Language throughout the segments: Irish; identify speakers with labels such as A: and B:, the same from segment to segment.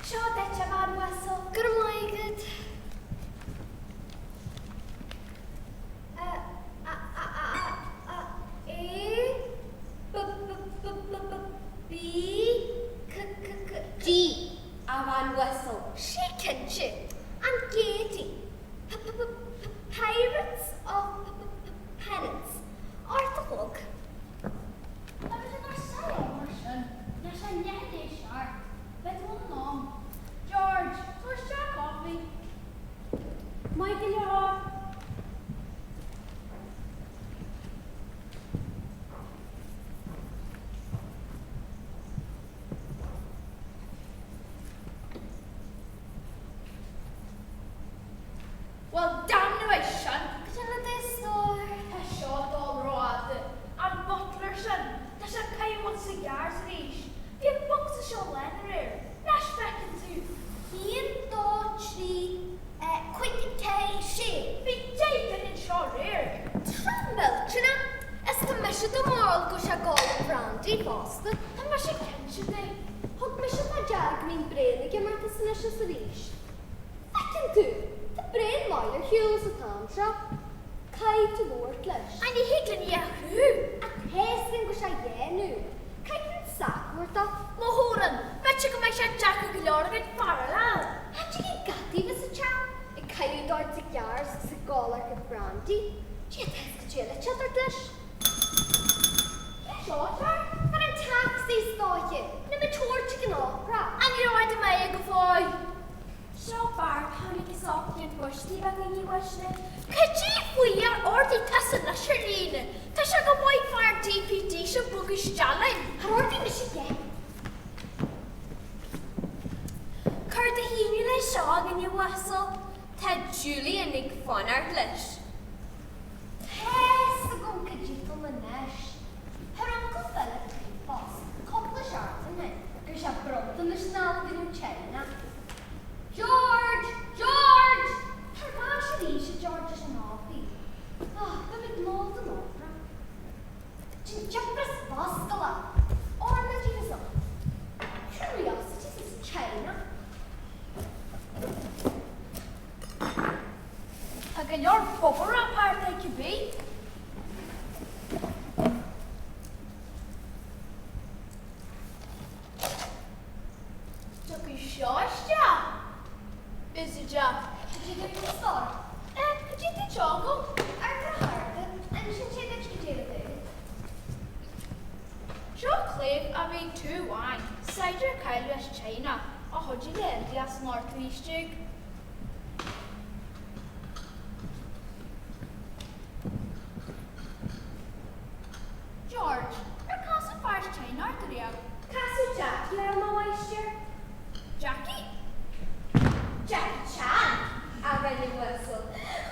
A: Seo deit a bhain whistle.
B: Gur maigad.
A: G a bhain whistle.
B: She kinship and gaiety. Pirates of penance. Arthur
A: George, where's Jack coffee? Michael, you're off. Well, damn no, I shan't.
B: Could you let this door?
A: Ta shot all road. And butler son. Ta sha kai what cigars reach. The box is show letter. Nash back into.
B: Ian Dodge quick K shape.
A: Big Jacob in short here.
B: Trumble, China. As the measure the moral go shall go brandy faster.
A: And what she can she do?
B: Hog measure my jag mean brain again at the sinicious leash. I can do. The brain mile heals a tantra. Kai to worthless.
A: And the higgling yahoo.
B: A tasting go shall yenu. Kai can sack worth up.
A: Mohoran, but you can make sure Jack will get out of it parallel.
B: Actually, Gatti was a chap. A Kai dart cigars, Scoile and brandy. Do you think the jail chattered dish?
A: Shorter?
B: But in taxis, thought you. No mature chicken opera.
A: And you know what to make a boy. So far, how did you soft and push the bag in you wish it? Could you wear or the Tesla Sharine? Tasha go boy fire DPD, so bookish jolly.
B: How are you, Michigan?
A: Card the heel song in your whistle. Ted Julie and Nick Fun Artlish.
B: Yes, the gun could you from the Nash. Her uncle Philip, boss, couple of sharks in it. Because she brought them the snarl in China. George! George! Her gosh, Alicia, George is an awful. Oh, the big mold and opera. Chinchapras Boscala. Ornamentism. Curiosities is China.
A: Again, your bubble wrap part they could be. Took a shot, Jack. Is it Jack?
B: Could you do the store?
A: Could you do chocolate?
B: Arthur Harden, and she said that you do it.
A: Chocolate, I mean 2 wine. Cider, Kyle, China. A hodgy then, glass northeast jig. George, your castle fires China, Arthur, yeah.
B: Castle Jack, you are my oyster.
A: Jackie?
B: Jackie Chan. I really whistle.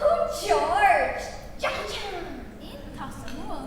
B: Oh, George. Jackie Chan.
A: In Tassamoa.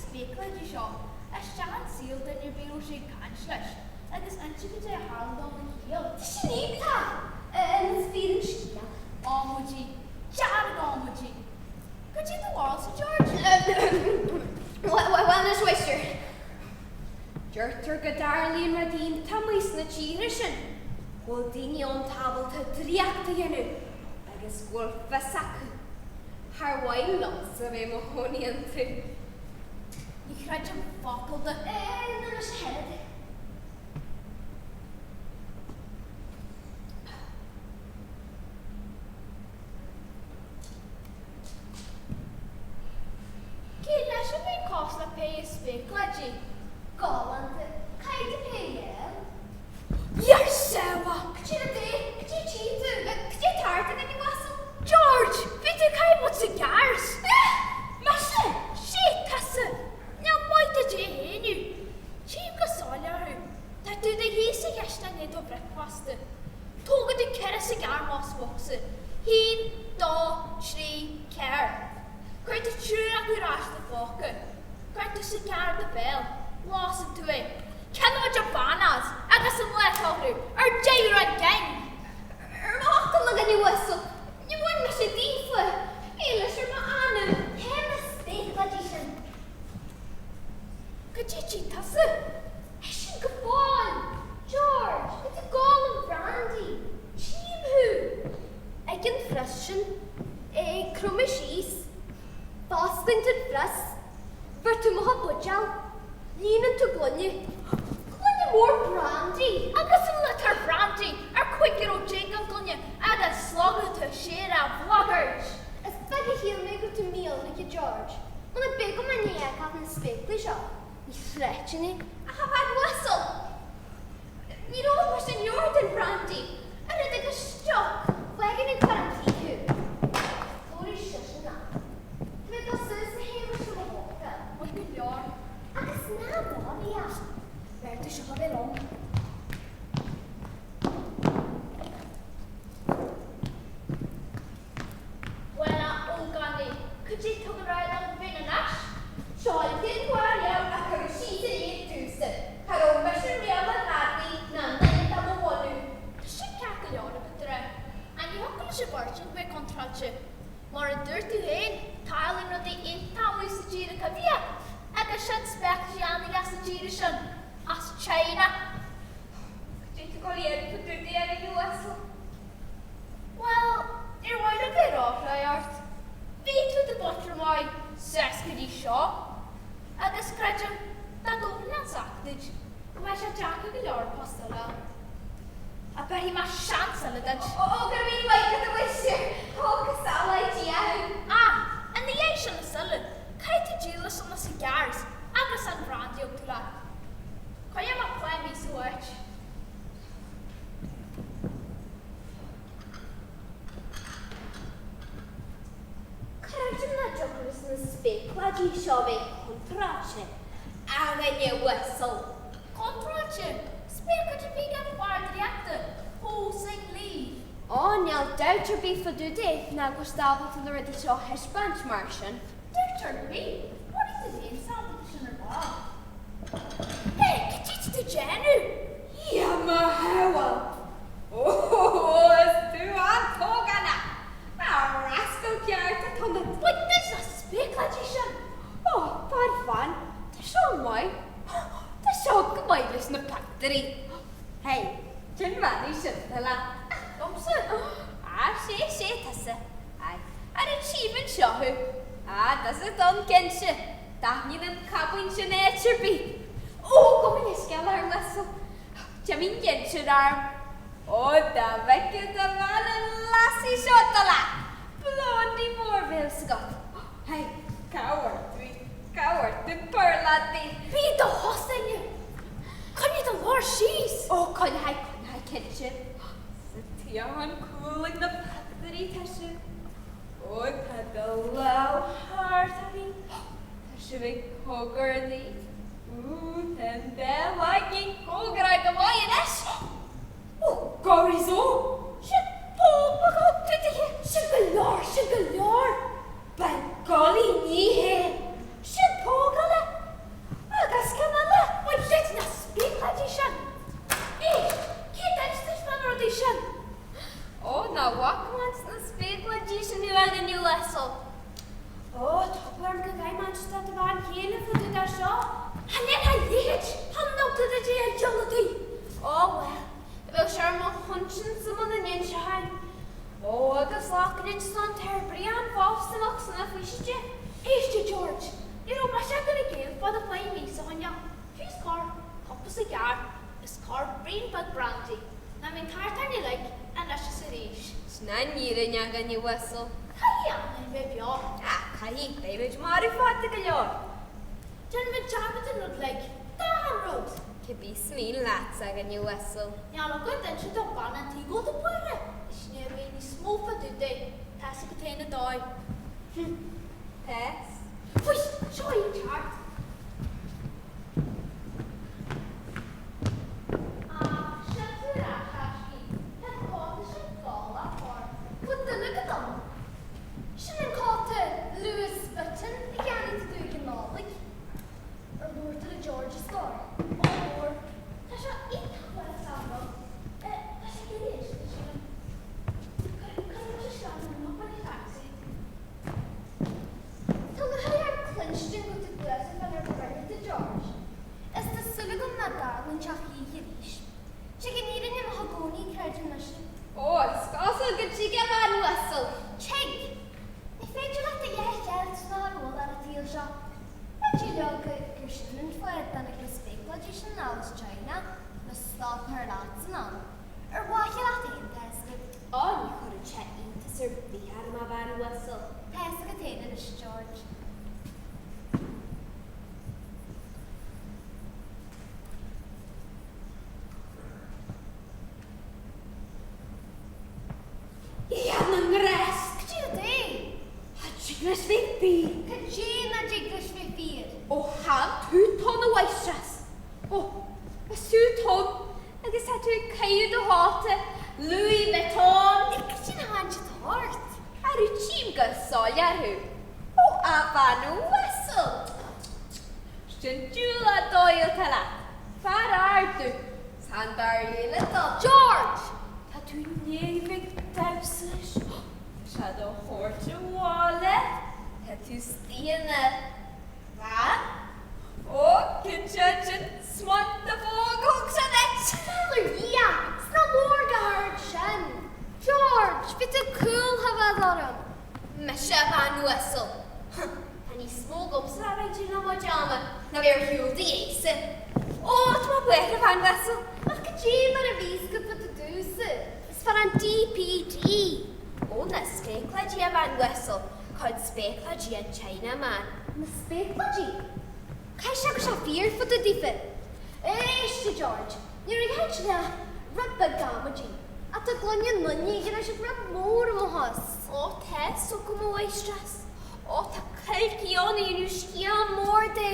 A: Speacláidí seo, a sean síl den your bíú sé cansleis, agus anse go dé haldán na híal.
B: Sníta! Yn ysbryd yn sgia.
A: Ámúdí, jarg ámúdí. Could you do all, Sir George?
B: Wel, nes wyster.
C: Dúirtar go darlíonn ra dín tamlís na tíre sin. Bhfuil daoine ón tábhailta dríachta dhéanú, agus bhfuil fesacu. Thar bhain los a bheith mo chonaíonn tú.
A: Ní chraid an focail de.
B: Na nes head.
A: Cé leis a bheith cos le Péire Speacláidí?
B: Galante. Caid y Péire.
A: Iar sewa!
B: Cyda di? Cyda ti tu?
A: mas boxe. Hín, dó, trí, ceir. Cuirt y trwy ac yw'r as dy foca. Cuirt y sy'n ceir dy fel. Los yn twy. Cenod y banas, agos yn let ogryw, deir a geng.
C: Machtal gan i whistle. Ni wan me se difle. Fhéile sy'r ma anam.
B: Hen y Speacláidí sin.
A: Gyda'i tasa.
B: Sin go fáin. George, it's a gall and brandy.
C: Tíim hú. Ag an frisin. Crumis is. Fástint yn fris. Fyr tu mocha budjal. Lín yn tu glunni. Glunni mór brandy.
A: Agus yn let ar brandy, quicker o jig yn glunio, agos slogger to share a vloggers.
B: Is bag a heel me go to meal like a George. When a big man here had in Speacla shop.
C: Ní sreitsin i. A ha bad whistle. Ní roedd mwys yn iord yn brandy. Ar ydych y stioc.
B: Wagon in quarantine who? Doirí Beaga. Dwi go sys na hen was yn walka.
A: Wyt yn lior.
B: Agus na body a.
A: Fer dy siarad fel om. Wela Ó'Gallchóir, cyddi tog yn rhaid am fynd yn as?
C: Scoil gyn gwar iawn ac ar y sydd yn un dwsyn. Har o'n bys yn real yn raddi na nid am y wolu.
A: Sy'n cael lior y bydre. Ani hokkel sy'n bwrt yn gwe contraltio. Mor y dyrt yw hen, tael yn rydw i un taw i sy'n gyr y cyfia. Ac ysyn Speacla anig as y gyr ysyn. As China.
C: Dwi'n to goli er pwy dwi'n di ar y whistle.
A: Wel, i'r wain y fyr o'r rhai art. Fi twy dy botr mwy, ses gyda sio. Agus credym, da gofyn yn sacdyd. Mae eisiau Jack o gylio'r postela. A ber hi ma sians yn y dyd.
C: O gyrwyn waith at y wisir. O Scoláirí iawn.
A: Yn ei eisiau yn y sylw, cael ti gilys o'n y cigars, agos yn brandy o gla. Coia ma plen mi sy'n wech.
C: Credym na jogwys na Speacláidí sio fe contrache. Angen i whistle.
A: Contraltio, Speacla Beaga fawr driacta, ho sy'n lif.
C: O, niall deuter bi ffodwde na gwstafel to the rydw sio hesbant marsian.
A: Doctor B, what is the name salvation or what? Hey, get you to Janu.
C: Ia ma hewa. O, ysdw am togana. A rascal ciart at hwnna.
A: What is a Speaclaidí sin?
C: O, far fan. Ta sio mai. Ta sio gymaelus na factory. Hei, ti'n mani synthala.
A: Domsa.
C: A, se, tasa. Ai, ar y chif yn siohw. A, das y don gensio. Da ni'n yn cabwyn sy'n echer bi. O, gofyn esgael ar whistle. Ti'n mynd gensio'r arm. O, da fe gyda fan yn lasu siotala. Blondi môr fel sgot. Hei, cawr dwi'n pyrlad di.
A: Fi dy hosyn yw. Con i dy lor shees.
C: O, conhau censio. Sa ti o'n cwling na factory tasio. O, ta dy law hart a fi. Tasio fi cogr ni. Ten del ag i'n cogr ag y moi yn es. O, goris o.
A: Sy'n bob ag o dydy hi. Sy'n gylor.
C: Ben goli ni he.
A: Sy'n pogale. Agas canala. Wy'n llet na Speaclaidí sin. Cyd eistedd fan o'r di sin.
C: O, na wacmans na Speaclaidí sin yw ag yn yw lesol.
A: O, toplar gygai Manchester dy fan hyn y ffwyd gyda sio. Hanner ha lech. Hannog dydy di a jolody.
C: O, wel. Fel siar mo hwnsyn sy'n mynd yn un siarn. O, agos lach yn un son ter brian fof sy'n o'ch sy'n o'ch wisio.
A: Eistedd George. I'r o basio gyda gael bod y flaen mi sy'n hwnio. Fys cor, copos y gar, ys cor brain bug brandy. Na mi'n car tan i leg, a nasio sy'n reish.
C: Sna nir yn iawn gan i whistle.
A: Cai angen fe bio.
C: A, cahi, beibid mor i ffat y galior.
A: Dyn fe jabod yn rwdleg. Da rwd.
C: Cybi smil lats ag yn i whistle.
A: Niall o gwyd yn sydd o ban yn tigol dy Péire. Isnio fi ni smwfa dwde. Tas y gyda'n y doi.
C: Pes?
A: Fwy, sio i'n chart. A, sy'n ddwyr a chasgi. Hedd bod sy'n gol a
C: Sris fi fi.
B: Cagina diglis fi fyr.
C: O ham tu ton o waistras. O, a su ton. Agus ha tu caid o hata. Louis Vuitton.
B: Cagina hanch tort.
C: Ar yw chim gysol ar hw. O afan o wesel. Sy'n jula doi o tala. Far ardu. San bari little.
B: George!
C: Ta tu nefig dawsys. Siad o hort y wale. Ta tu stiana. Va? O, cynsiad smart the fog hwg sy'n et.
B: Halleluja! Sna morgard shen. George, fit a cool hafad oram.
C: Mysha fan whistle. And he smog up so that I do not watch armor. Now we're here the ace. Oh, it's my way of fan whistle.
B: Ach, cagina ar a visca put a dúsa. Is far an DPD.
A: Oh, na Speacláidí a bhain whistle. Cod Speacláidí in China, man.
B: Na Speacláidí. Cai se go se fír fut a difa. Eiste, George. Níor ag hench na rubba gamadí. A ta glonja nunni gyda se rub mór am hos.
A: Oh, te, so como waistras. Oh, ta cailci oni yn yw sgian mór de.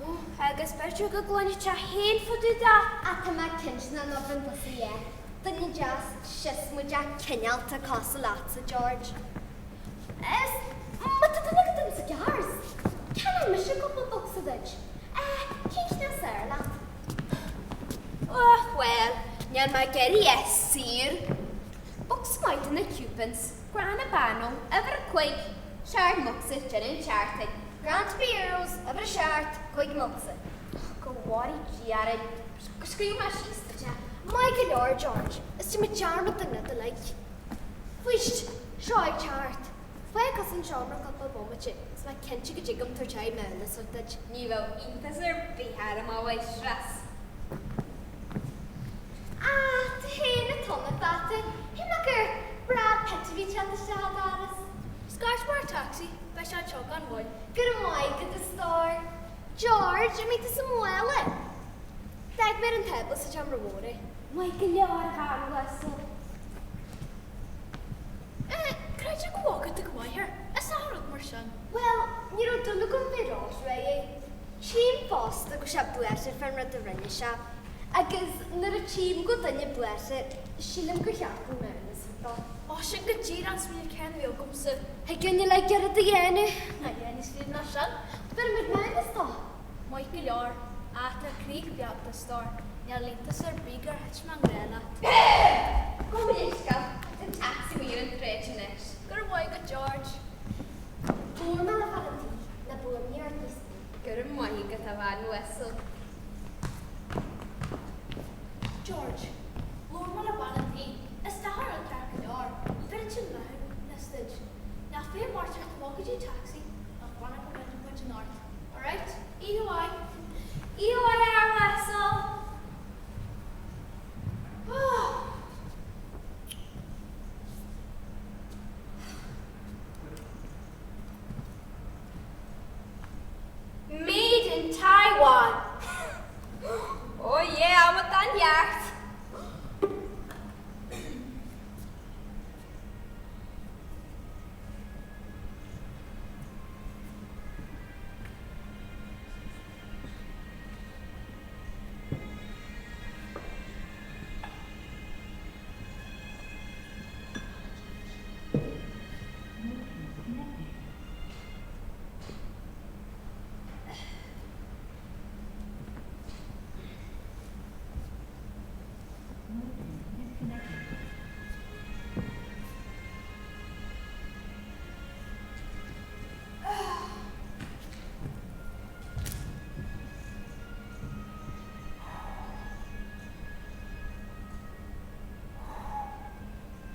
A: Oh, agus bertio go glonja cha hen fod da.
B: A ta ma cinch na nofyn busi e. Dyn ni just shis mo ja cynnal ta cos a lot, George. Es, ma ta dyna gydym sa gyars. Can I miss a couple books of it? Cinch na Sarah lot.
A: Oh, well, nyan ma geri sir. Books maid yn y cupins. Gran y banol, efer y cwig. Siarad mwxyd dyn yn chartig.
B: Grant Beers, ever shart, quick mokse.
A: Go wari giared. Sgriw ma she's the chat.
B: Michael or George, is ti ma charm at the net like. Wisht, shy chart. Fai cousin Sean or couple bombache. It's my kenchi gajigum to chai man, so that
C: Ni fel un pethau'r bihar yma o'i stras.
B: the hen a tom at that. Him a gur, Brad Petrovich at the shahadaras.
A: Scotch bar taxi. By shot choke on wood.
B: Good Mike at the store. George, you meet the Samuela. Dag mer en table sa cham reward.
C: Michael Yar har whistle.
A: Can I take a walk at the Mhuire? It's not a more son.
B: Well, you know, don't look on the road, right? Chim boss the go shop buasher from the running shop. Agus na a chim go danya buasher. Shilim go shop the man is thought.
A: Oh, she could cheat on me can we come so.
B: Hey, can you like get at the end?
A: Na yan is feed na son.
B: But with man is thought.
A: Michael Yar at the creek beyond the store. Near Lintas or bigger Hitchman Grella.
C: Kom Jessica, the taxi weer in treetje next.
A: Good boy, good George.
B: Boer mal a falanti. Na boer ni artist.
C: Gyda mwy gyda fan whistle.
A: George, Lord Malabanati, is the Harold Tarkador, Virgin Listed. Now, fair march at the Walkagy taxi, of one of the Winter North. Alright? EOI. EOI our vessel. Made in Taiwan.
C: Oh yeah, I'm a done yard.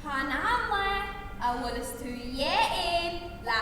C: Hanamla, I will to ye in la